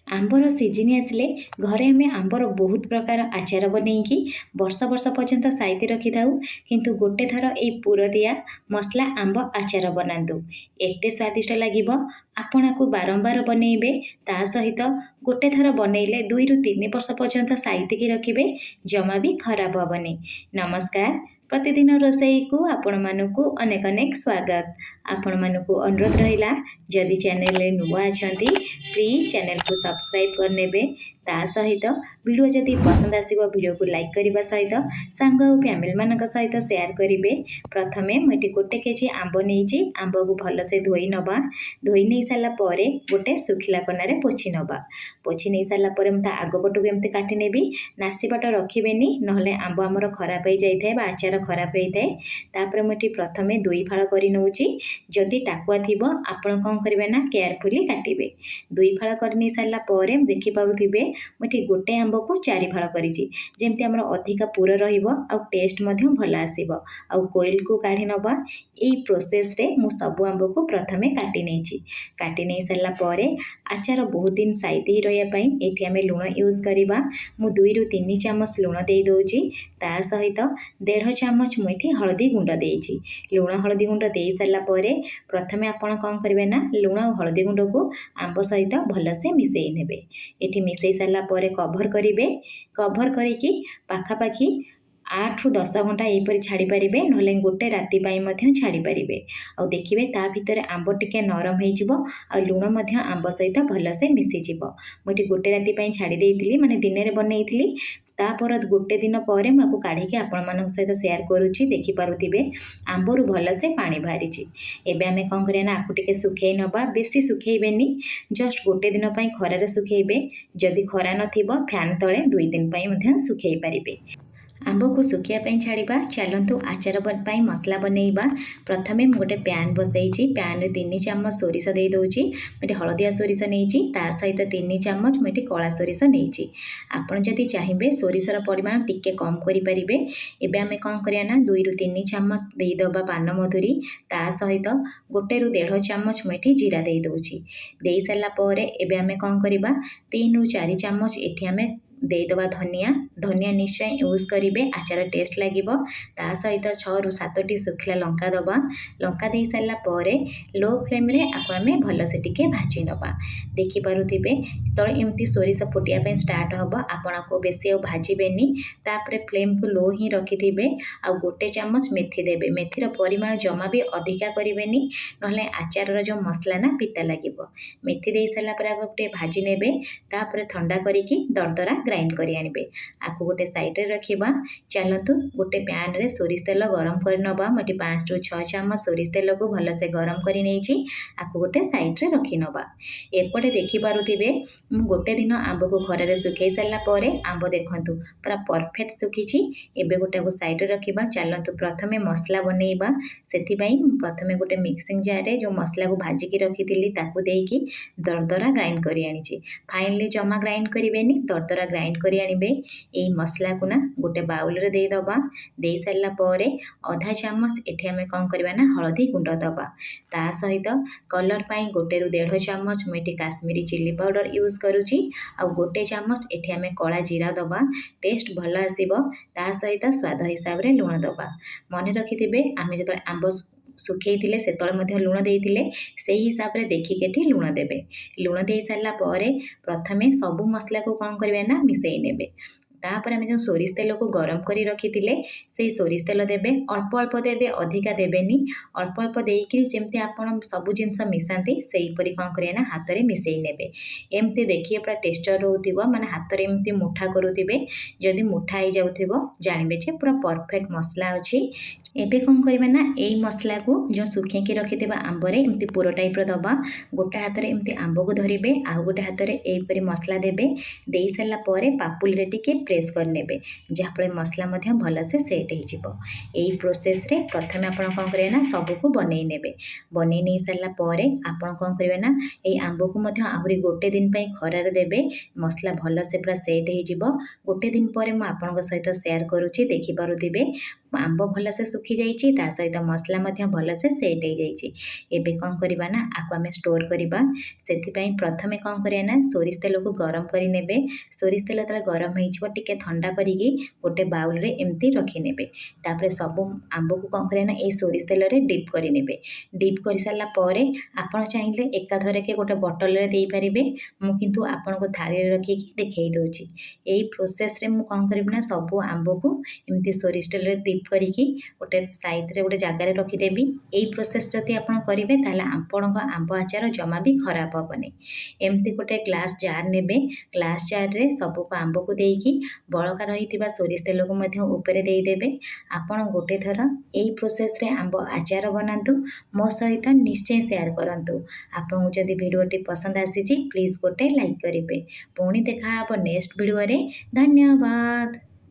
आंबर season आसिले घरे आम आंबर बहुत प्रकार आचार बनईकि वर्ष वर्ष पर्यंत साइती रखी था। किंतु गोटे थर ये पुर दिया मसला आंब आचार बनातु एते स्वादिष्ट लगे आपण को बारंबार बनइबे। ता सहित गोटे थर बनइले 2 ରୁ 3 वर्ष पर्यंत साइती रखिबे, जमा भी खराब हेबनी। नमस्कार, प्रतिदिन रोषई को आपण मानकु अनेक अनेक स्वागत। आपण मानकु अनुरोध रहिला जदि चैनल रे नुवा अछंती प्लीज चैनल को सब्सक्राइब करनेबे। ता सहित वीडियो जदि पसंद आसीबो वीडियो को लाइक करबा सहित सांग और फैमिली मानक सहित शेयर करिवे। प्रथमे मटी गोटे केजी आंब नेइची, आंब को भल से धोई नबा। धोई नै साला परे गोटे सुखिला कनारे पोछि नबा। पोछि नै साला परे मता आगो पटु एमते काटि नेबी। नासी पट रखिबेनी नहले आंब हमर खराब होई जाय थाए बा आचार खराब होई थाए। तापर मटी प्रथमे 2 फाळ करि नउची। जदि टाकुआ थिबो आपण कोन करिवे ना केयरफुली काटिबे। 2 फाळ करि नै साला परे देखि पारुथिबे मटी गोटे आंब को 4 फाळ करिची, जेमति हमर अधिका पुर रहिबो आ टेस्ट मध्ये भल आसीबो। आ कोइल को काढी नबा। एई प्रोसेस रे मु सब आंब को प्रथमे काटि नेची। काटि नै साला परे आचार बहुत दिन साइती रहिया पई एठी हमें लूण यूज करिबा। मु 2 ରୁ 3 चामच लूण देई दोची। ता सहित 1.5 चामच मु एठी हळदी गुंड देइची। लूण हळदी गुंड देई साला परे प्रथमे आपण कोन करिवे ना लूण और हळदी गुंड को आंब सहित भल से मिसेई नेबे। एठी मिसेई साला परे कवर करिवे। कवर करिकी पाखा पाखी 8 ରୁ 10 घंटा एपरि छाड़ी पारिबे, नहले गोटे राति पाई मध्य छाड़ी पारिबे। आ देखिबे ता भितर आंब टिके नरम हेइ जिवो आ लूण मध्य आंब सहित भल से मिसि जिवो। मटी गोटे राति पाई छाड़ी देइतिली, माने दिने रे बनैतिली। तापर गोटे दिन पर माकु काढ़ी के आपण मानक सहित शेयर करूची। देखि पारुथिबे आंबरु भल से पानी बाहरीची। एबे आमे कोन करिया ना आकु टिके सुखेई नबा। बेसी सुखेइबेनी, जस्ट गोटे दिन पई खरा रे सुखेइबे। जदि खरा नथिबो फैन तळे 2 दिन पई मध्य सुखेई पारिबे। आंब को सुखिया पई छाड़ीबा। चलंतु आचार पई मसला बनैबा। प्रथमे गोटे पैन बसैची। पैन रे 3 चामच सोरिष देई दोची। मटे हळदिया सोरिष नेइची। ता सहित 3 चामच मटे कळा सोरिष नेइची। आपण जदि चाहिबे सोरिषर परिमाण टिके कम करि परिबे। एबे आमे कोन करिया ना 2 ରୁ 3 चामच देई दबा पान मधुरी। ता सहित 1 ରୁ 1.5 चामच मटे जीरा देई दोची। देई साला परे एबे आमे कोन करिबा 3 ରୁ 4 चामच एठी आमे देई दबा धनिया। धनिया निश्चय यूज करिवे, आचार टेस्ट लागिबो। ता सहित 6 ରୁ 7 टी सुखिला लंका दबा। लंका देई साला परे लो फ्लेम रे आकु आमे भल से टिके भाजी नबा। देखि पारुथिबे तो एमती सोरिष फुटिया पे स्टार्ट हबो। आपण को बेसी ओ भाजीबेनी। तापरे फ्लेम को लो ही रखिथिबे। आ गोटे चामच मेथी देबे। मेथीर परिमाण जमा भी अधिका करिवेनी, नहले आचार जो मसला ना पिता लागिबो। मेथी देई साला परे आगो गोटे भाजी नेबे। तापरे ठंडा करिकी दरदरा ग्राइंड करि आनिबे। आकु गोटे साइड रे रखिबा। चलंतु गोटे पैन रे सोरिष तेल गरम कर नबा। मटी 5 ରୁ 6 चामच सोरिष तेल को भल से गरम करि नेइची। आकु गोटे साइड रे रखि नबा। एपटे देखि पारुथिबे मु गोटे दिन आंब को खरा रे सुखै साला परे आंब देखंतु पूरा परफेक्ट सुखिची। एबे गोटे को साइड रे रखिबा। चलंतु प्रथमे मसला बनैबा। सेथि पई प्रथमे गोटे मिक्सिंग जार रे जो मसला को भाजी की रखितिली ताकू देइकी दरदरा ग्राइंड करि आनिची। फाइनली जमा ग्राइंड करिवेनी, दरदरा ग्राइंड करि आनिबे। एई मसला को ना गोटे बाउल रे देई दबा। देई साला परे आधा चामच एठी हमें कोन करबा ना हळदी गुंड दबा। ता सहित कलर पाई 1 ରୁ 1.5 चामच मेटी काश्मीरी चिली पाउडर यूज करूची। आ गोटे चामच एठी हमें कला जीरा दबा। टेस्ट भल आसीबो। ता सहित स्वाद हिसाब रे लूण दबा। मने रखिथिबे आमे जतले आंब सुखेइथिले सेतळे मध्ये लूण देइथिले, सेही हिसाब रे देखिकेठी लूण देबे। लूण देई साला परे प्रथमे सबु मसला को कोन करबे ना मिसेई नेबे। तापर आमे जो सोरिष तेल को गरम करी रखिथिले सेही सोरिष तेल देबे। अल्प अल्प देबे, अधिका देबेनी। अल्प अल्प देइकि जेमति आपण सबु जिंस मिसांती सेही परि कोन करिया ना हाथ रे मिसेई नेबे। एमति देखिए पूरा टेस्टर रहउथिबो, माने हाथ रे एमति मुठा करूथिबे। जदि मुठा आइ जाउथिबो जानिबे जे पूरा परफेक्ट मसला अछि। एबे कोन करबे ना एई मसला को जो सुखे के रखिथिबा आंब रे एमति पूरा टाइप रो दबा। गोटे हाथ रे एमति आंब को धरिबे, आ गोटे हाथ रे एई परि मसला देबे। देई साला परे पापुली रे टिके प्रेस कर नेबे, जहाँफल मसला मध्य भल से सेट हो जिवो। एई प्रोसेस रे प्रथमे आपण कोन करिया ना सब को बनै नेबे। बनै नै साला परे आपण कोन करिवे ना एई आंब को मध्य आहुरी गोटे दिन पई खरा रे देबे। मसला भल से पूरा सेट हो जिवो। गोटे दिन परे म आपण को सहित शेयर करूची। देखि पारुथिबे आंब भलसे सुखी जाइए ता सहित मसला भलसे सेट हो जाइए। एबे कौन करबा ना आपको आम स्टोर करवा से प्रथमे कौन करना सोरिष तेल को गरम कर नेबे। सोरिष तेल जो गरम हो टिके ठंडा करिकी गोटे बाउल रे एमती रखिने। तापर सब आंब को कौन करना ये सोरिष तेल रे डिप करेंगे। डिप कर सारा पर आपड़ चाहिए एकाधर के गोटे बटल रे दे पारे। मु किंतु आपन को थाली रे रखिकी देखई दोची। यही प्रोसेस रे मु कौन करी ना सब आंब को एमती सोरिष तेल रे डिप करिकी गोटे साइड रे गोटे जगार रखिदेवी। यही प्रोसेस जदि आपन करेंगे ताले आपण आंब आचार जमा भी खराब हेनी। एमती गोटे ग्लास जार नेबे। ग्लास जार रे सबको आंब को देकी बड़का रही सोरिष तेल को ऊपर देदेवे। आपण गोटे थर यही प्रोसेस रे आंब आचार बनातु। मो सहित निश्चय शेयर करंतु। आपको जदि वीडियोटी पसंद आसी प्लीज गोटे लाइक करेंगे। पुणी देखा नेक्स्ट वीडियो रे। धन्यवाद।